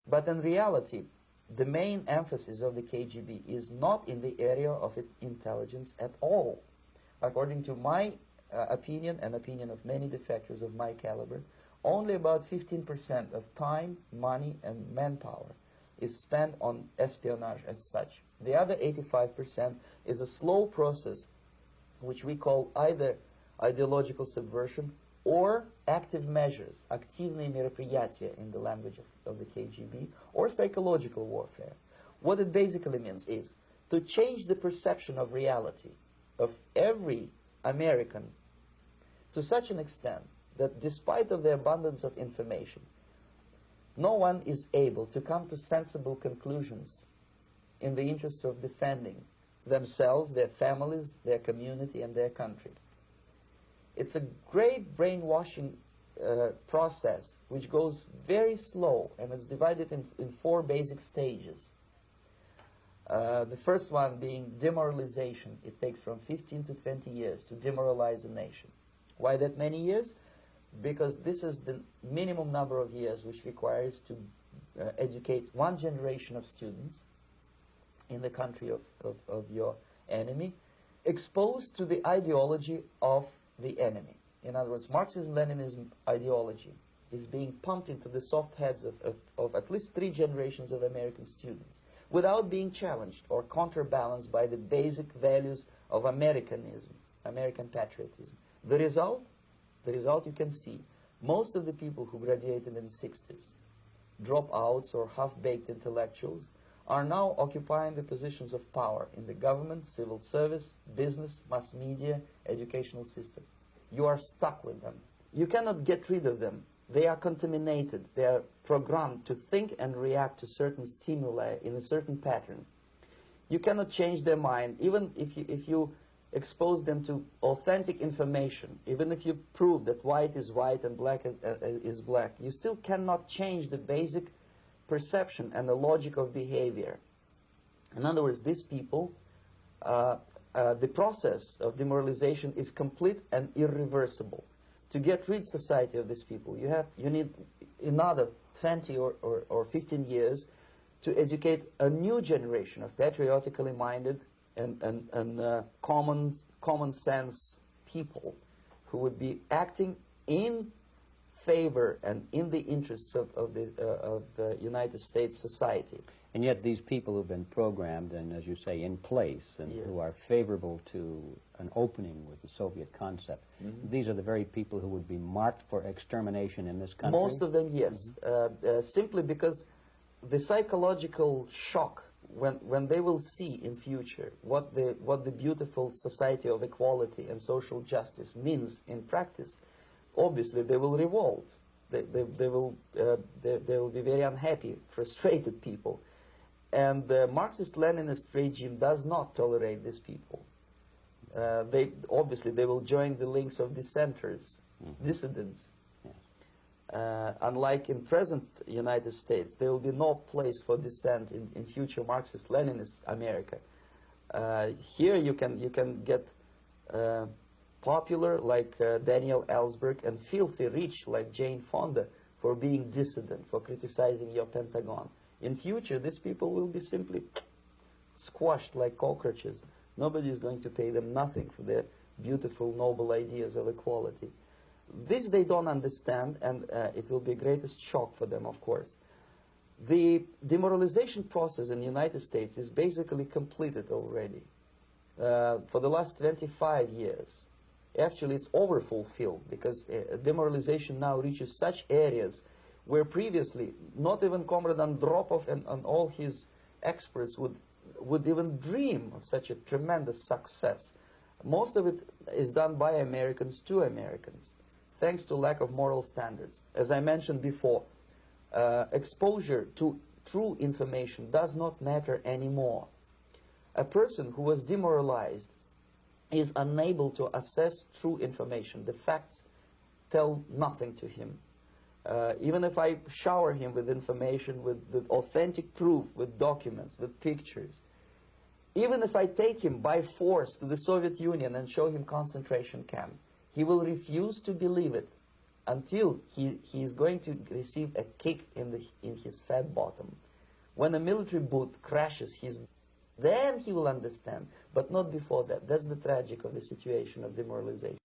But in reality, the main emphasis of the KGB is not in the area of intelligence at all. According to my opinion and opinion of many defectors of my caliber, only about 15% of time, money, and manpower is spent on espionage as such. The other 85% is a slow process which we call either ideological subversion or active measures, активные мероприятия in the language of the KGB, or psychological warfare. What it basically means is to change the perception of reality of every American to such an extent that despite of the abundance of information, no one is able to come to sensible conclusions in the interests of defending themselves, their families, their community, and their country. It's a great brainwashing process which goes very slow, and it's divided in 4 basic stages. The first one being demoralization. It takes from 15 to 20 years to demoralize a nation. Why that many years? Because this is the minimum number of years which requires to educate one generation of students in the country of your enemy, exposed to the ideology of the enemy. In other words, Marxism-Leninism ideology is being pumped into the soft heads of at least 3 generations of American students without being challenged or counterbalanced by the basic values of Americanism, American patriotism. The result you can see. Most of the people who graduated in the 60s, dropouts or half-baked intellectuals, are now occupying the positions of power in the government, civil service, business, mass media, educational system. You are stuck with them. You cannot get rid of them. They are contaminated. They are programmed to think and react to certain stimuli in a certain pattern. You cannot change their mind, even if you expose them to authentic information, even if you prove that white is white and black is black, you still cannot change the basic perception and the logic of behavior. In other words, these people, the process of demoralization is complete and irreversible. To get rid of society of these people, you need another 20 or 15 years to educate a new generation of patriotically minded and common sense people who would be acting in favor and in the interests of the United States society. And yet these people who've been programmed and, as you say, in place and who are favorable to an opening with the Soviet concept, these are the very people who would be marked for extermination in this country? Most of them, yes. Simply because the psychological shock when they will see in future what the beautiful society of equality and social justice means in practice, obviously they will revolt. They will be very unhappy, frustrated people. And the Marxist-Leninist regime does not tolerate these people. Obviously they will join the links of dissenters, dissidents. Unlike in present United States, there will be no place for dissent in future Marxist-Leninist America. Here you can get popular like Daniel Ellsberg and filthy rich like Jane Fonda for being dissident, for criticizing your Pentagon. In future, these people will be simply squashed like cockroaches. Nobody is going to pay them nothing for their beautiful, noble ideas of equality. This they don't understand, and it will be the greatest shock for them, of course. The demoralization process in the United States is basically completed already. For the last 25 years, actually it's overfulfilled, because demoralization now reaches such areas where previously not even Comrade Andropov and all his experts would even dream of such a tremendous success. Most of it is done by Americans to Americans, thanks to lack of moral standards. As I mentioned before, exposure to true information does not matter anymore. A person who was demoralized is unable to assess true information. The facts tell nothing to him. Even if I shower him with information, with authentic proof, with documents, with pictures, even if I take him by force to the Soviet Union and show him concentration camp, he will refuse to believe it. until he is going to receive a kick in his fat bottom. When a military boot crashes his, then he will understand, but not before that. That's the tragic of the situation of demoralization.